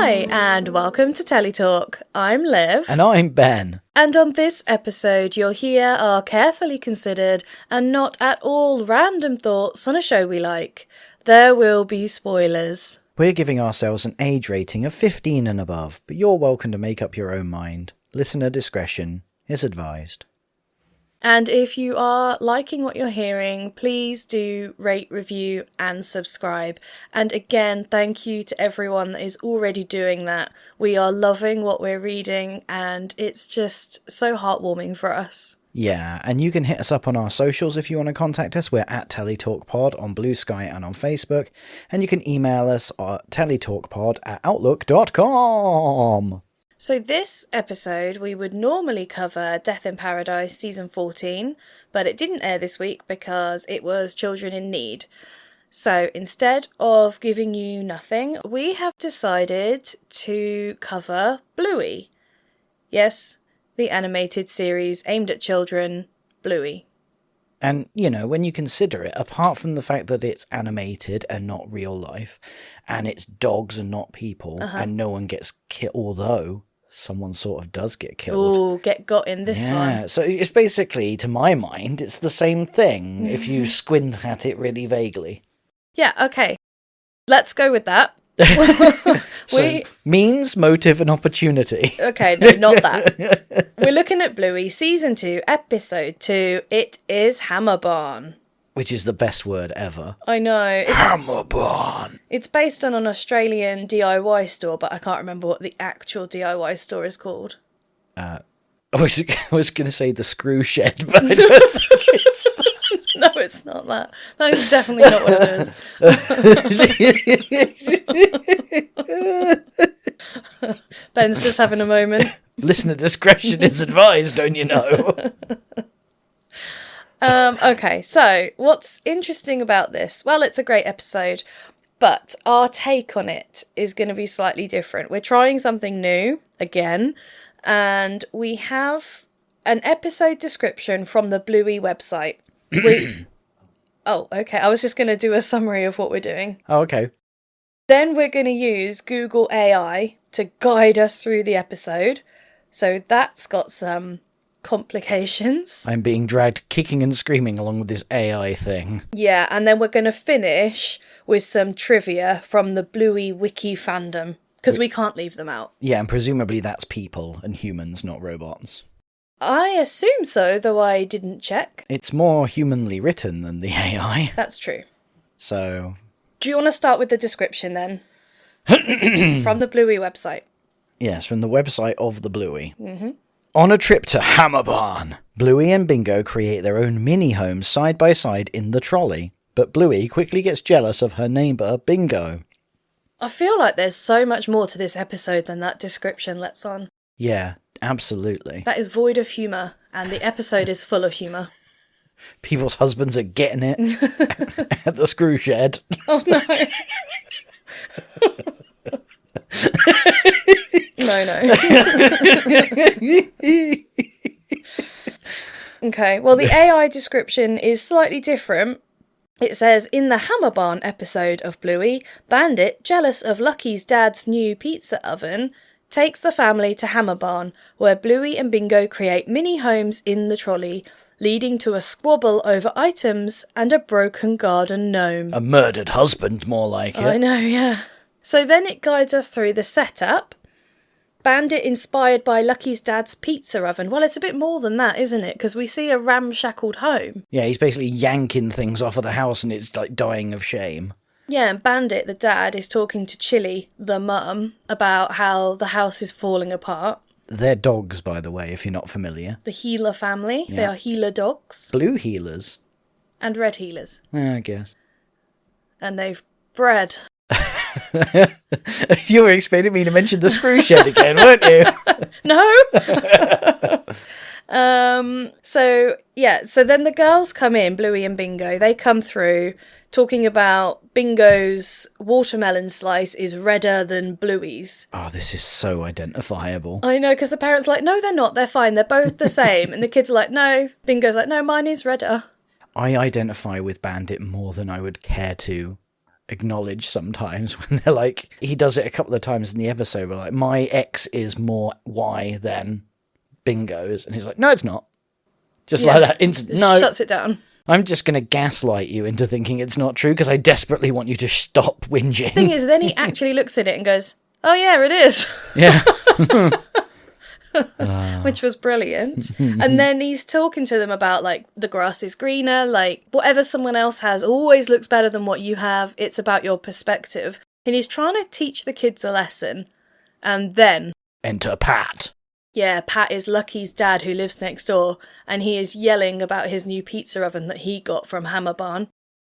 Hi, and welcome to Teletalk. I'm Liv. And I'm Ben. And on this episode, you'll hear our carefully considered and not at all random thoughts on a show we like. There will be spoilers. We're giving ourselves an age rating of 15 and above, but you're welcome to make up your own mind. Listener discretion is advised. And if you are liking what you're hearing, please do rate, review and subscribe. And again, thank you to everyone that is already doing that. We are loving what we're reading and it's just so heartwarming for us. Yeah, and you can hit us up on our socials if you want to contact us. We're at TeletalkPod on Blue Sky and on Facebook. And you can email us at teletalkpod@outlook.com. So this episode, we would normally cover Death in Paradise Season 14, but it didn't air this week because it was Children in Need. So instead of giving you nothing, we have decided to cover Bluey. Yes, the animated series aimed at children, Bluey. And, you know, when you consider it, apart from the fact that it's animated and not real life, and it's dogs and not people, and no one gets killed, although someone sort of does get killed. Oh, get got in this one. Yeah, so it's basically, to my mind, it's the same thing if you squint at it really vaguely. Yeah, okay. Let's go with that. So, means, motive and opportunity. Okay, no, not that. We're looking at Bluey, Season 2, Episode 2. It is Hammerbarn. Which is the best word ever. I know. Hammerbarn. It's based on an Australian DIY store, but I can't remember what the actual DIY store is called. I was going to say the Screw Shed, but I don't think it's that. No, it's not that. That is definitely not what it is. Ben's just having a moment. Listener discretion is advised, don't you know? Okay, so what's interesting about this? Well, it's a great episode, but our take on it is going to be slightly different. We're trying something new again, and we have an episode description from the Bluey website. Oh, okay. I was just going to do a summary of what we're doing. Oh, okay. Then we're going to use Google AI to guide us through the episode. So that's got some complications. I'm being dragged kicking and screaming along with this AI thing. Yeah, and then we're going to finish with some trivia from the Bluey wiki fandom, because we can't leave them out. Yeah, and presumably that's people and humans, not robots. I assume so, though I didn't check. It's more humanly written than the AI. That's true. So... Do you want to start with the description then? From the Bluey website. Yes, from the website of the Bluey. Mm-hmm. On a trip to Hammerbarn, Bluey and Bingo create their own mini-homes side by side in the trolley, but Bluey quickly gets jealous of her neighbour, Bingo. I feel like there's so much more to this episode than that description lets on. Yeah, absolutely. That is void of humour, and the episode is full of humour. People's husbands are getting it at the Screw Shed. Oh no. No. Okay, well, the AI description is slightly different. It says, in the Hammerbarn episode of Bluey, Bandit, jealous of Lucky's dad's new pizza oven, takes the family to Hammerbarn, where Bluey and Bingo create mini homes in the trolley, leading to a squabble over items and a broken garden gnome. A murdered husband, more like it. I know, yeah. So then it guides us through the setup. Bandit inspired by Lucky's dad's pizza oven. Well, it's a bit more than that, isn't it? Because we see a ramshackled home. Yeah, he's basically yanking things off of the house and it's like dying of shame. Yeah, and Bandit, the dad, is talking to Chili, the mum, about how the house is falling apart. They're dogs, by the way, if you're not familiar. The Healer family. Yeah. They are healer dogs. Blue healers. And red healers. Yeah, I guess. And they've bred. You were expecting me to mention the Screw Shed again, weren't you? No. So then the girls come in, Bluey and Bingo. They come through talking about Bingo's watermelon slice is redder than Bluey's. Oh, this is so identifiable. I know, because the parents are like, no, they're not. They're fine. They're both the same. And the kids are like, no. Bingo's like, no, mine is redder. I identify with Bandit more than I would care to acknowledge sometimes when they're like, he does it a couple of times in the episode, where like, my X is more Y than Bingo's. And he's like, no, it's not. Just like that instant. No. Shuts it down. I'm just going to gaslight you into thinking it's not true because I desperately want you to stop whinging. Thing is, then he actually looks at it and goes, oh yeah, it is. Yeah. Which was brilliant. And then he's talking to them about, like, the grass is greener, like, whatever someone else has always looks better than what you have. It's about your perspective. And he's trying to teach the kids a lesson. And then... Enter Pat. Yeah, Pat is Lucky's dad who lives next door, and he is yelling about his new pizza oven that he got from Hammerbarn.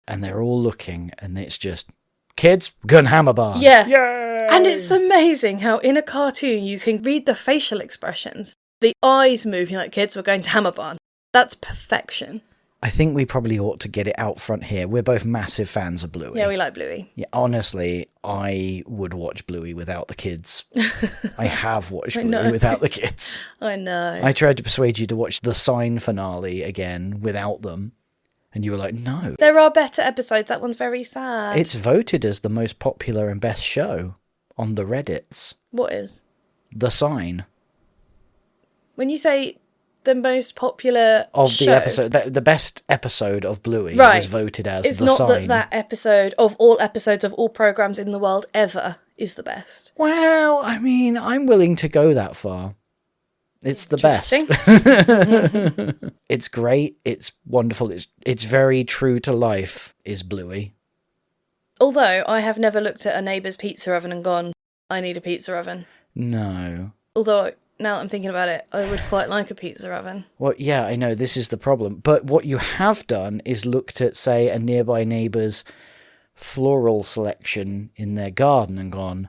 And they're all looking, and it's just, kids, we're going Hammerbarn. Yeah. Yay! And it's amazing how in a cartoon you can read the facial expressions. The eyes move, you're like, kids, we're going to Hammerbarn. That's perfection. I think we probably ought to get it out front here. We're both massive fans of Bluey. Yeah, we like Bluey. Yeah, honestly, I would watch Bluey without the kids. I have watched Bluey without the kids. I know. I tried to persuade you to watch the Sign finale again without them, and you were like, no. There are better episodes. That one's very sad. It's voted as the most popular and best show on the Reddits. What is? The Sign. When you say the most popular of show, the episode, the best episode of Bluey was voted as it's The not Sign. that episode of all programs in the world ever is the best. Well, I mean, I'm willing to go that far. It's the best. It's great. It's wonderful. It's very true to life, is Bluey. Although I have never looked at a neighbour's pizza oven and gone, I need a pizza oven. No. Although, now that I'm thinking about it, I would quite like a pizza oven. Well, yeah, I know, this is the problem. But what you have done is looked at, say, a nearby neighbour's floral selection in their garden and gone,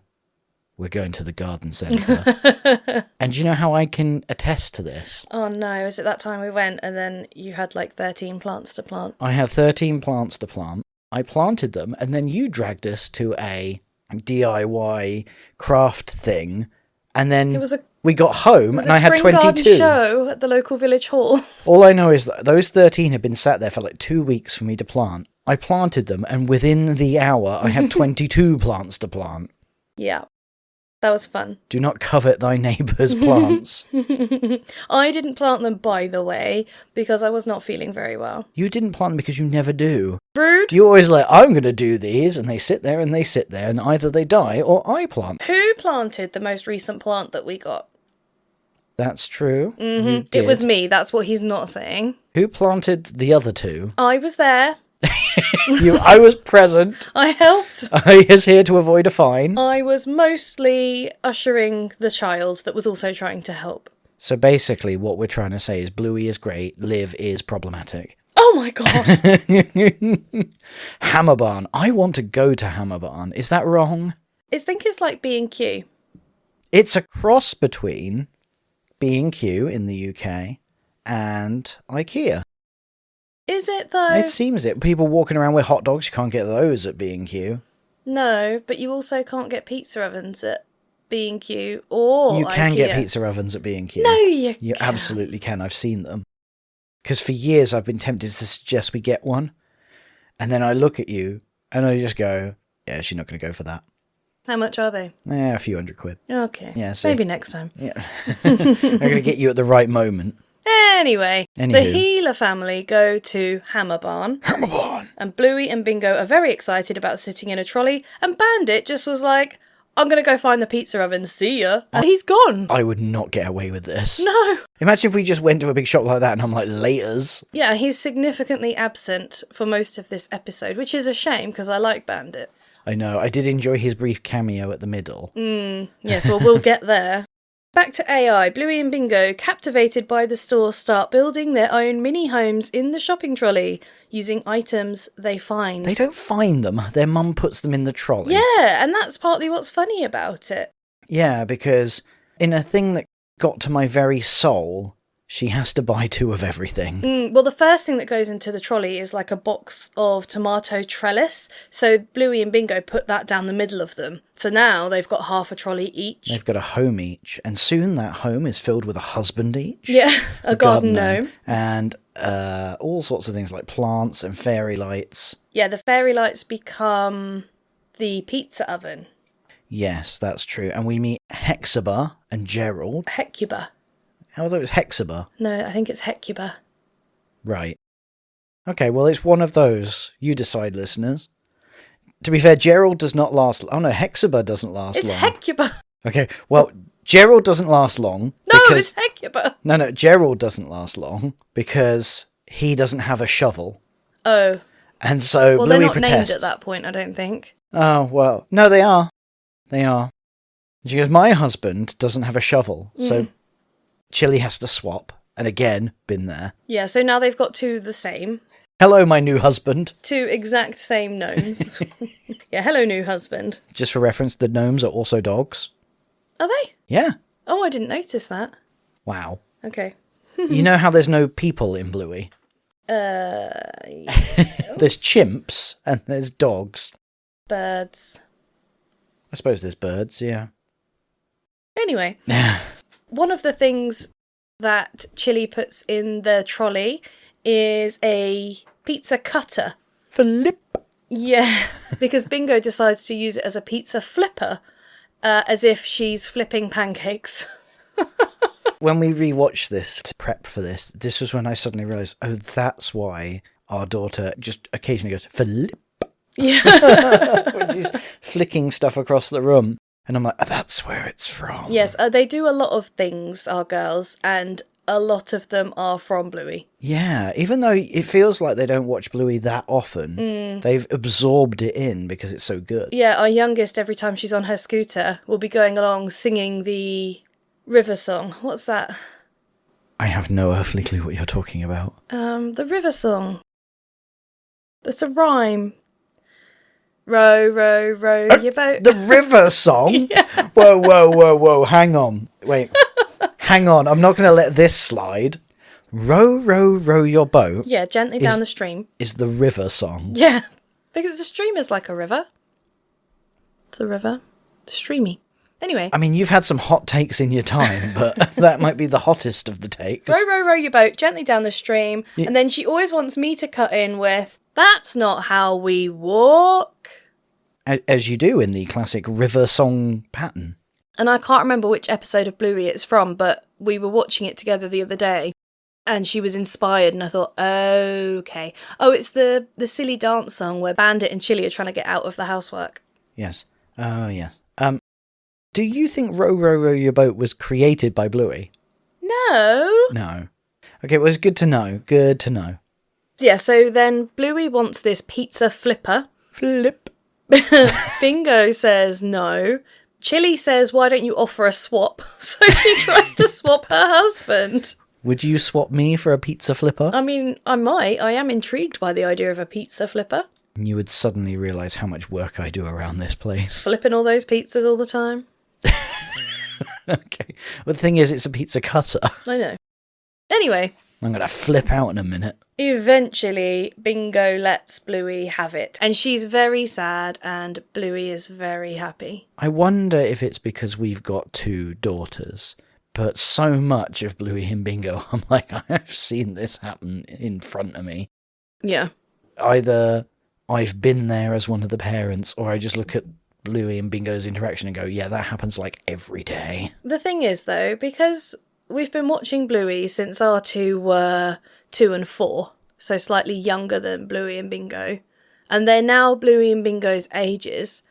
we're going to the garden centre. And do you know how I can attest to this? Oh no, is it that time we went and then you had like 13 plants to plant? I had 13 plants to plant. I planted them, and then you dragged us to a DIY craft thing, and then we got home and I had 22. It was a spring garden show at the local village hall. All I know is that those 13 had been sat there for like 2 weeks for me to plant. I planted them, and within the hour I had 22 plants to plant. Yeah. That was fun. Do not covet thy neighbour's plants. I didn't plant them, by the way, because I was not feeling very well. You didn't plant them because you never do. Rude. You always like, I'm going to do these, and they sit there and they sit there, and either they die or I plant. Who planted the most recent plant that we got? That's true. Mm-hmm. It was me. That's what he's not saying. Who planted the other two? I was there. I was present. I helped. I was here to avoid a fine. I was mostly ushering the child that was also trying to help. So basically what we're trying to say is Bluey is great, Liv is problematic. Oh my god. Hammerbarn. I want to go to Hammerbarn. Is that wrong? I think it's like B&Q. It's a cross between B&Q in the UK and IKEA. Is it though? It seems it. People walking around with hot dogs, you can't get those at B&Q. No, but you also can't get pizza ovens at B&Q or You can IKEA. get pizza ovens at B&Q. No, you You can't. absolutely can. I've seen them. Because for years I've been tempted to suggest we get one. And then I look at you and I just go, yeah, she's not going to go for that. How much are they? A few £100. Okay. Yeah, see. Maybe next time. Yeah. I'm going to get you at the right moment. Anyway, Anywho. The Healer family go to Hammerbarn. Hammerbarn! And Bluey and Bingo are very excited about sitting in a trolley. And Bandit just was like, I'm going to go find the pizza oven. See ya. And he's gone. I would not get away with this. No. Imagine if we just went to a big shop like that and I'm like, laters. Yeah, he's significantly absent for most of this episode, which is a shame because I like Bandit. I know. I did enjoy his brief cameo at the middle. Yes, well, we'll get there. Back to AI. Bluey and Bingo, captivated by the store, start building their own mini homes in the shopping trolley using items they find. They don't find them. Their mum puts them in the trolley. Yeah, and that's partly what's funny about it. Yeah, because in a thing that got to my very soul, she has to buy 2 of everything. Well, the first thing that goes into the trolley is like a box of tomato trellis. So Bluey and Bingo put that down the middle of them. So now they've got half a trolley each. They've got a home each, and soon that home is filled with a husband each. Yeah, a garden gnome. And all sorts of things like plants and fairy lights. Yeah, the fairy lights become the pizza oven. Yes, that's true. And we meet Hecuba and Gerald. Hecuba. I thought it was Hecuba. No, I think it's Hecuba. Right. Okay, well, it's one of those. You decide, listeners. To be fair, Gerald does not last... Oh, no, Hecuba doesn't last long. It's Hecuba. Okay, well, Gerald doesn't last long. No, because... it's Hecuba. No, Gerald doesn't last long because he doesn't have a shovel. Oh. And so well, Bluey they're not protests. named at that point, I don't think. Oh, well, no, they are. They are. She goes, my husband doesn't have a shovel, so Chili has to swap. And again, been there. Yeah, so now they've got two the same. Hello, my new husband. Two exact same gnomes. Yeah, hello, new husband. Just for reference, the gnomes are also dogs. Are they? Yeah. Oh, I didn't notice that. Wow. Okay. You know how there's no people in Bluey? Yeah. There's chimps and there's dogs. Birds. I suppose there's birds, yeah. Anyway, Yeah. one of the things that Chili puts in the trolley is a pizza cutter. Flip. Yeah, because Bingo decides to use it as a pizza flipper, as if she's flipping pancakes. When we rewatched this to prep for this, this was when I suddenly realised, oh, that's why our daughter just occasionally goes, flip. Yeah. When she's flicking stuff across the room. And I'm like, oh, that's where it's from. Yes, they do a lot of things, our girls, and a lot of them are from Bluey. Yeah, even though it feels like they don't watch Bluey that often, they've absorbed it in because it's so good. Yeah, our youngest, every time she's on her scooter, will be going along singing the river song. What's that? I have no earthly clue what you're talking about. The river song. It's a rhyme. Row, row, row your boat. The river song? Yeah. Whoa, hang on. Wait, hang on, I'm not going to let this slide. Row, row, row your boat. Yeah, gently down the stream. Is the river song. Yeah, because the stream is like a river. It's a river. It's streamy. Anyway. I mean, you've had some hot takes in your time, but that might be the hottest of the takes. Row, row, row your boat gently down the stream. Yeah. And then she always wants me to cut in with, that's not how we walk. As you do in the classic river song pattern. And I can't remember which episode of Bluey it's from, but we were watching it together the other day. And she was inspired, and I thought, okay. Oh, it's the silly dance song where Bandit and Chili are trying to get out of the housework. Yes. Oh, yes. Do you think Row, Row, Row Your Boat was created by Bluey? No. No. Okay, well, it's good to know. Good to know. Yeah, so then Bluey wants this pizza flipper. Flip. Bingo says no. Chili says, why don't you offer a swap? So she tries to swap her husband. Would you swap me for a pizza flipper? I mean, I might. I am intrigued by the idea of a pizza flipper. You would suddenly realise how much work I do around this place. Flipping all those pizzas all the time. Okay. But the thing is, it's a pizza cutter. I know. Anyway. I'm going to flip out in a minute. Eventually, Bingo lets Bluey have it. And she's very sad, and Bluey is very happy. I wonder if it's because we've got two daughters, but so much of Bluey and Bingo, I'm like, I've seen this happen in front of me. Yeah. Either I've been there as one of the parents, or I just look at Bluey and Bingo's interaction and go, yeah, that happens like every day. The thing is, though, because we've been watching Bluey since our two were 2 and 4, so slightly younger than Bluey and Bingo, and they're now Bluey and Bingo's ages,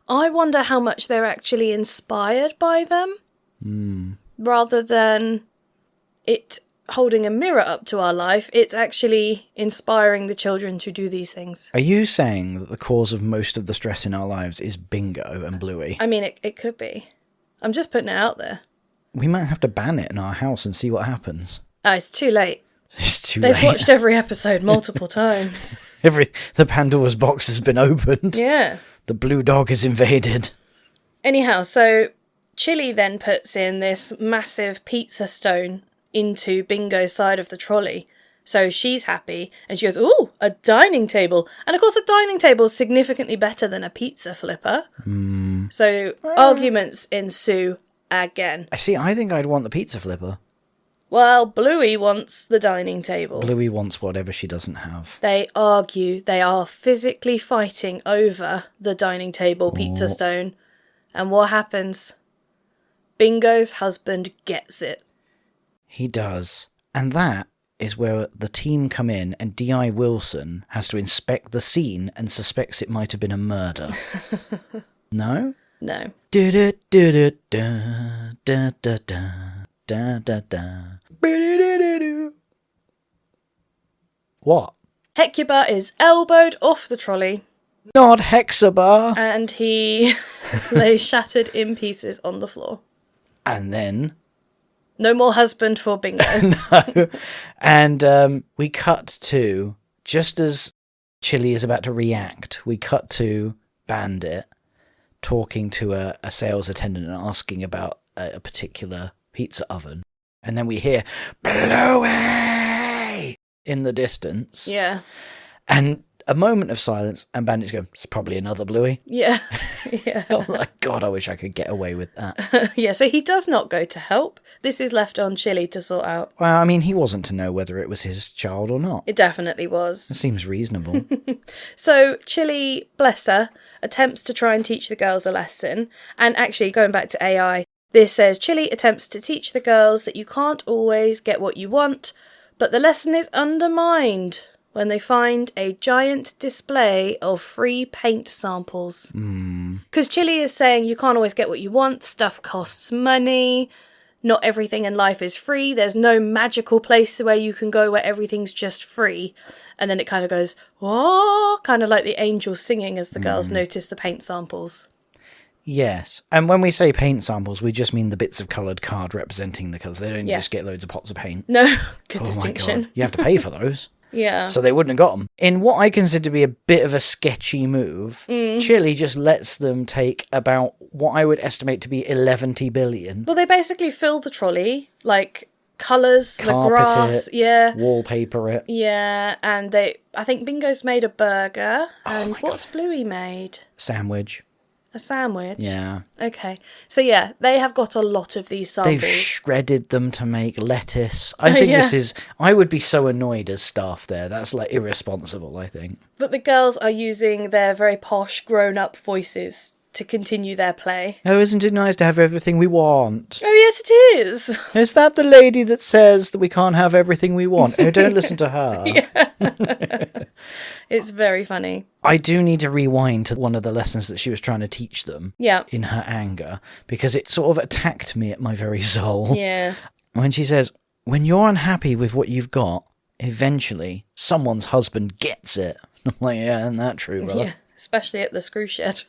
I wonder how much they're actually inspired by them, rather than it holding a mirror up to our life. It's actually inspiring the children to do these things. Are you saying that the cause of most of the stress in our lives is Bingo and Bluey? I mean, it could be. I'm just putting it out there. We might have to ban it in our house and see what happens. Oh, it's too late. It's too They've late. watched every episode multiple times. The Pandora's box has been opened. Yeah. The blue dog is invaded. Anyhow, so Chili then puts in this massive pizza stone into Bingo's side of the trolley. So she's happy, and she goes, ooh, a dining table. And of course, a dining table is significantly better than a pizza flipper. So arguments ensue again. I think I'd want the pizza flipper. Well, Bluey wants the dining table. Bluey wants whatever she doesn't have. They argue. They are physically fighting over the dining table pizza stone. And what happens? Bingo's husband gets it. He does. And that is where the team come in and D.I. Wilson has to inspect the scene and suspects it might have been a murder. No? No. What? Hecuba is elbowed off the trolley. Not Hexabar. And he lays shattered in pieces on the floor. And then... No more husband for Bingo. No. And we cut to, just as Chili is about to react, we cut to Bandit talking to a sales attendant and asking about a particular pizza oven. And then we hear, Bluey! In the distance. Yeah. And a moment of silence, and Bandit's going, it's probably another Bluey. Yeah. Yeah. I'm like, God, I wish I could get away with that. Yeah, so he does not go to help. This is left on Chili to sort out. Well, I mean, he wasn't to know whether it was his child or not. It definitely was. It seems reasonable. So Chili, bless her, attempts to try and teach the girls a lesson. And actually, going back to AI, this says Chili attempts to teach the girls that you can't always get what you want, but the lesson is undermined when they find a giant display of free paint samples. Because Chili is saying you can't always get what you want, stuff costs money, not everything in life is free, there's no magical place where you can go where everything's just free. And then it kind of goes, whoa, kind of like the angels singing as the girls notice the paint samples. Yes, and when we say paint samples, we just mean the bits of coloured card representing the colours. They don't just get loads of pots of paint. No, good Oh distinction. my God. You have to pay for those. Yeah. So they wouldn't have got them. In what I consider to be a bit of a sketchy move, Chili just lets them take about what I would estimate to be 11 billion. Well, they basically fill the trolley, like colours, the Carpet grass, it, yeah. wallpaper it. Yeah, and I think Bingo's made a burger, and my what's Bluey made? Sandwich. A sandwich? Yeah. Okay. So yeah, they have got a lot of these samples. They've shredded them to make lettuce. I think this is... I would be so annoyed as staff there. That's like irresponsible, I think. But the girls are using their very posh, grown-up voices to continue their play. Oh, isn't it nice to have everything we want? Oh, yes, it is. Is that the lady that says that we can't have everything we want? Oh, don't listen to her. It's very funny. I do need to rewind to one of the lessons that she was trying to teach them in her anger, because it sort of attacked me at my very soul. Yeah. When she says, when you're unhappy with what you've got, eventually someone's husband gets it. I'm like, yeah, isn't that true, brother? Yeah, especially at the screw shed.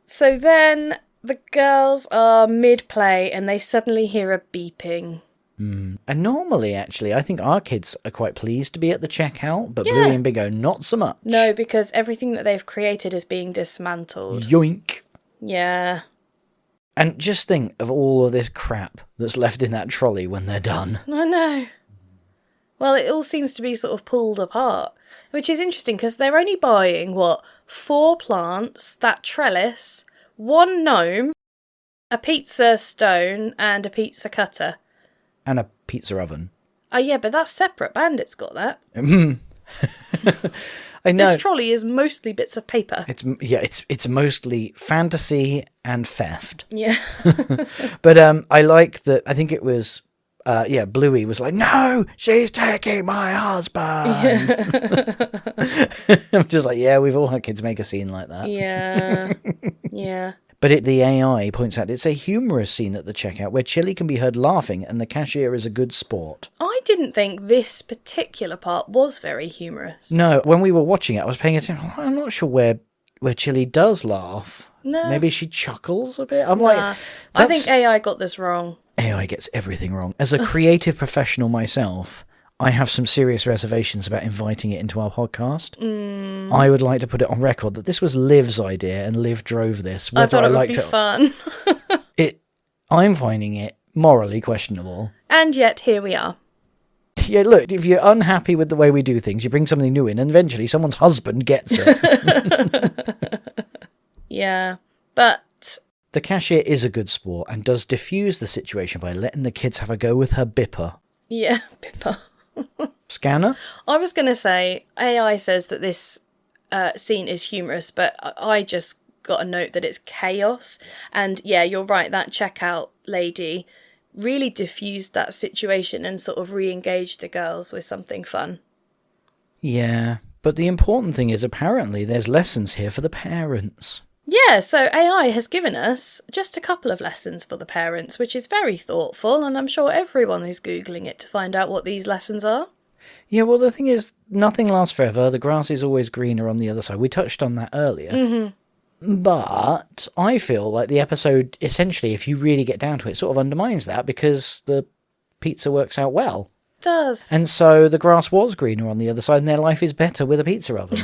So then the girls are mid-play and they suddenly hear a beeping. And normally, actually, I think our kids are quite pleased to be at the checkout, but Bluey and Bingo, not so much. No, because everything that they've created is being dismantled. Yoink. Yeah. And just think of all of this crap that's left in that trolley when they're done. I know. Well, it all seems to be sort of pulled apart, which is interesting because they're only buying, 4 plants, that trellis, 1 gnome, a pizza stone, and a pizza cutter. And a pizza oven. Oh, yeah, but that's separate. Bandit's got that. I know. This trolley is mostly bits of paper. It's mostly fantasy and theft. Yeah. But I like that. I think it was Bluey was like, no, she's taking my husband. I'm just like, yeah, we've all had kids make a scene like that. Yeah. Yeah. But the AI points out it's a humorous scene at the checkout where Chili can be heard laughing and the cashier is a good sport. I didn't think this particular part was very humorous. No, when we were watching it, I was paying attention. I'm not sure where Chili does laugh. No. Maybe she chuckles a bit. I'm like, I think AI got this wrong. AI gets everything wrong. As a creative professional myself, I have some serious reservations about inviting it into our podcast. I would like to put it on record that this was Liv's idea and Liv drove this. I thought it would be fun. I'm finding it morally questionable. And yet, here we are. Yeah, look, if you're unhappy with the way we do things, you bring something new in and eventually someone's husband gets it. Yeah, but The cashier is a good sport and does diffuse the situation by letting the kids have a go with her bipper. Yeah, Pippa. Scanner? I was going to say, AI says that this scene is humorous, but I just got a note that it's chaos. And yeah, you're right, that checkout lady really diffused that situation and sort of re-engaged the girls with something fun. Yeah, but the important thing is apparently there's lessons here for the parents. Yeah, so AI has given us just a couple of lessons for the parents, which is very thoughtful, and I'm sure everyone is Googling it to find out what these lessons are. Yeah, well, the thing is, nothing lasts forever. The grass is always greener on the other side. We touched on that earlier. Mm-hmm. But I feel like the episode, essentially, if you really get down to it, sort of undermines that because the pizza works out well. It does. And so the grass was greener on the other side and their life is better with a pizza oven.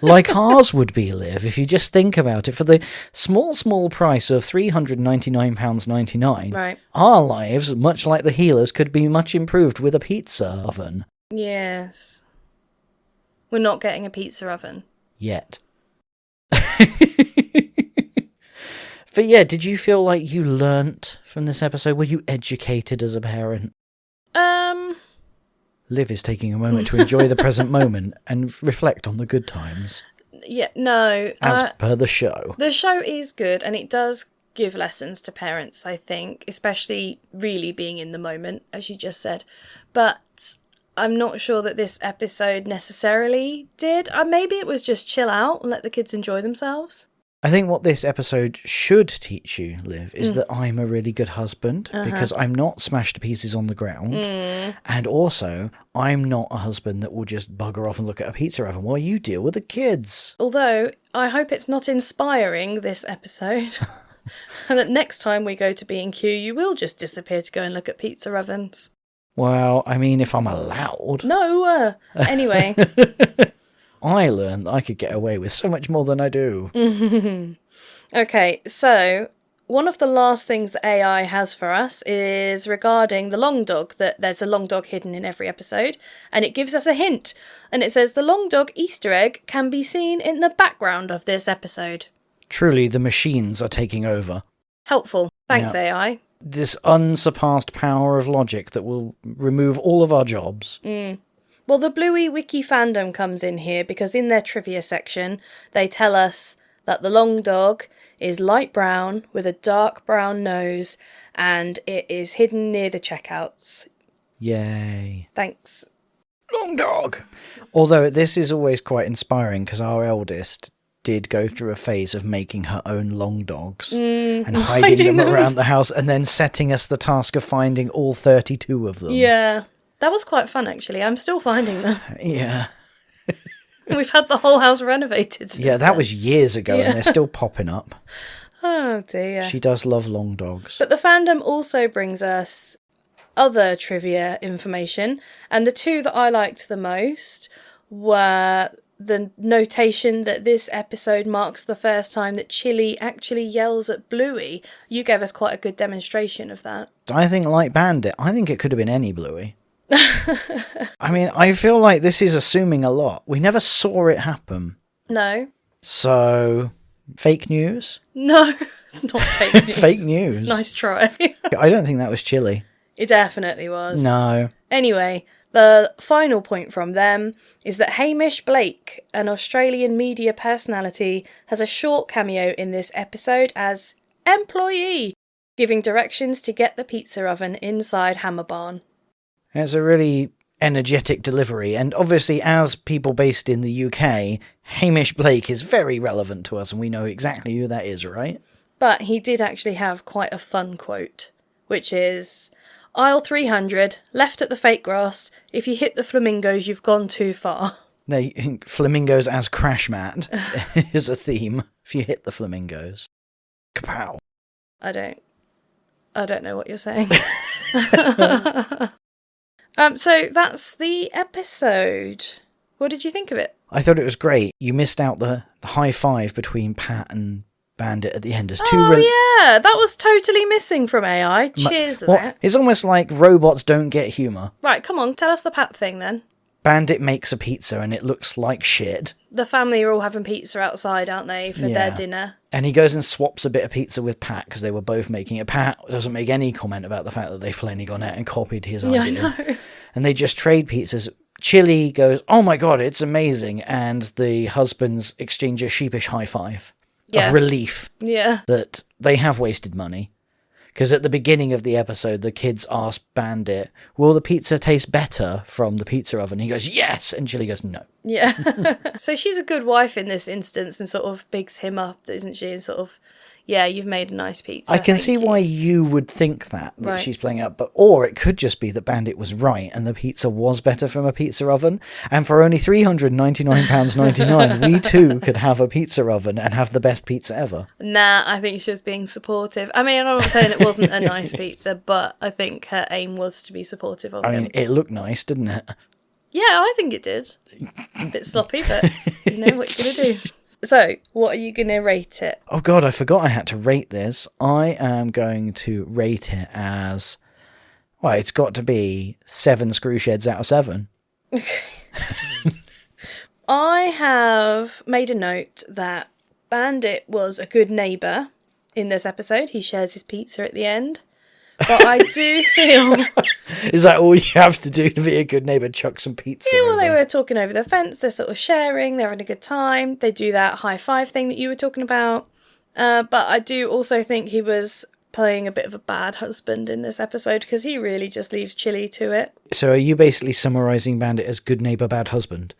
Like ours would be, Liv, if you just think about it. For the small price of £399.99, right, our lives, much like the healers, could be much improved with a pizza oven. Yes. We're not getting a pizza oven. Yet. But yeah, did you feel like you learnt from this episode? Were you educated as a parent? Liv is taking a moment to enjoy the present moment and reflect on the good times. Yeah, no. As per the show. The show is good and it does give lessons to parents, I think, especially really being in the moment, as you just said. But I'm not sure that this episode necessarily did. Maybe it was just chill out and let the kids enjoy themselves. I think what this episode should teach you, Liv, is that I'm a really good husband because I'm not smashed to pieces on the ground. And also, I'm not a husband that will just bugger off and look at a pizza oven while you deal with the kids. Although, I hope it's not inspiring, this episode. And that next time we go to B&Q, you will just disappear to go and look at pizza ovens. Well, I mean, if I'm allowed. No, anyway. I learned that I could get away with so much more than I do. Okay, so one of the last things that AI has for us is regarding the long dog, that there's a long dog hidden in every episode, and it gives us a hint. And it says the long dog Easter egg can be seen in the background of this episode. Truly, the machines are taking over. Helpful. Thanks, Yeah. AI. This unsurpassed power of logic that will remove all of our jobs. Well, the Bluey wiki fandom comes in here because in their trivia section, they tell us that the long dog is light brown with a dark brown nose and it is hidden near the checkouts. Yay. Thanks. Long dog! Although this is always quite inspiring because our eldest did go through a phase of making her own long dogs and hiding them around the house and then setting us the task of finding all 32 of them. Yeah. That was quite fun, actually. I'm still finding them. Yeah. We've had the whole house renovated since Yeah, that then. was years ago and they're still popping up. Oh, dear. She does love long dogs. But the fandom also brings us other trivia information, and the two that I liked the most were the notation that this episode marks the first time that Chili actually yells at Bluey. You gave us quite a good demonstration of that. I think like Bandit, I think it could have been any Bluey. I mean, I feel like this is assuming a lot. We never saw it happen. No. So, fake news? No, it's not fake news. Fake news. Nice try. I don't think that was Chili. It definitely was. No. Anyway, the final point from them is that Hamish Blake, an Australian media personality, has a short cameo in this episode as employee, giving directions to get the pizza oven inside Hammerbarn. It's a really energetic delivery, and obviously as people based in the UK, Hamish Blake is very relevant to us and we know exactly who that is, right? But he did actually have quite a fun quote, which is, aisle 300, left at the fake grass, if you hit the flamingos you've gone too far. No, flamingos as crash mat is a theme, if you hit the flamingos. Kapow. I don't know what you're saying. So that's the episode. What did you think of it? I thought it was great. You missed out the high five between Pat and Bandit at the end. As two yeah, that was totally missing from AI. Cheers to that. It's almost like robots don't get humour. Right, come on, tell us the Pat thing then. Bandit makes a pizza and it looks like shit. The family are all having pizza outside, aren't they, for their dinner? And he goes and swaps a bit of pizza with Pat because they were both making it. Pat doesn't make any comment about the fact that they've plainly gone out and copied his idea. I know. And they just trade pizzas. Chili goes, "Oh my God, it's amazing." And the husbands exchange a sheepish high five of relief that they have wasted money. Because at the beginning of the episode, the kids ask Bandit, "Will the pizza taste better from the pizza oven?" He goes, "Yes." And Chili goes, "No." Yeah. So she's a good wife in this instance and sort of bigs him up, isn't she? And sort of, yeah, you've made a nice pizza. I can see why you would think that she's playing up, or it could just be that Bandit was right and the pizza was better from a pizza oven. And for only £399.99, we too could have a pizza oven and have the best pizza ever. Nah, I think she was being supportive. I mean, I'm not saying it wasn't a nice pizza, but I think her aim was to be supportive of him. I mean, it looked nice, didn't it? Yeah, I think it did. A bit sloppy, but you know what you're going to do. So, what are you going to rate it? Oh God, I forgot I had to rate this. I am going to rate it as, well, it's got to be 7 screw sheds out of 7. Okay. I have made a note that Bandit was a good neighbour in this episode. He shares his pizza at the end. But I do feel... Is that all you have to do to be a good neighbour? Chuck some pizza? Yeah, well, they were talking over the fence. They're sort of sharing. They're having a good time. They do that high five thing that you were talking about. But I do also think he was playing a bit of a bad husband in this episode because he really just leaves Chili to it. So are you basically summarising Bandit as good neighbour, bad husband?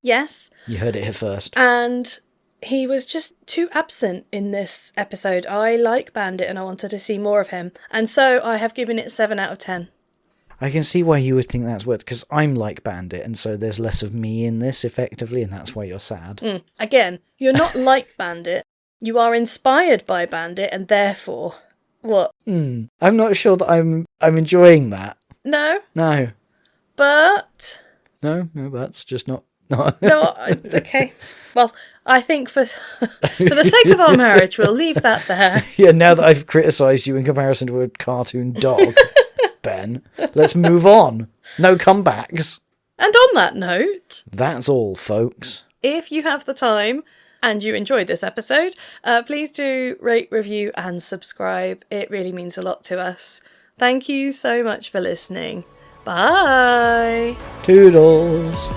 Yes. You heard it here first. And... he was just too absent in this episode. I like Bandit and I wanted to see more of him. And so I have given it 7 out of 10. I can see why you would think that's weird, because I'm like Bandit, and so there's less of me in this, effectively, and that's why you're sad. Again, you're not like Bandit. You are inspired by Bandit, and therefore... what? I'm not sure that I'm enjoying that. No? No. But... No, that's just not... No, okay. Well, I think for the sake of our marriage, we'll leave that there. Yeah, now that I've criticised you in comparison to a cartoon dog, Ben, let's move on. No comebacks. And on that note... that's all, folks. If you have the time and you enjoyed this episode, please do rate, review and subscribe. It really means a lot to us. Thank you so much for listening. Bye. Toodles.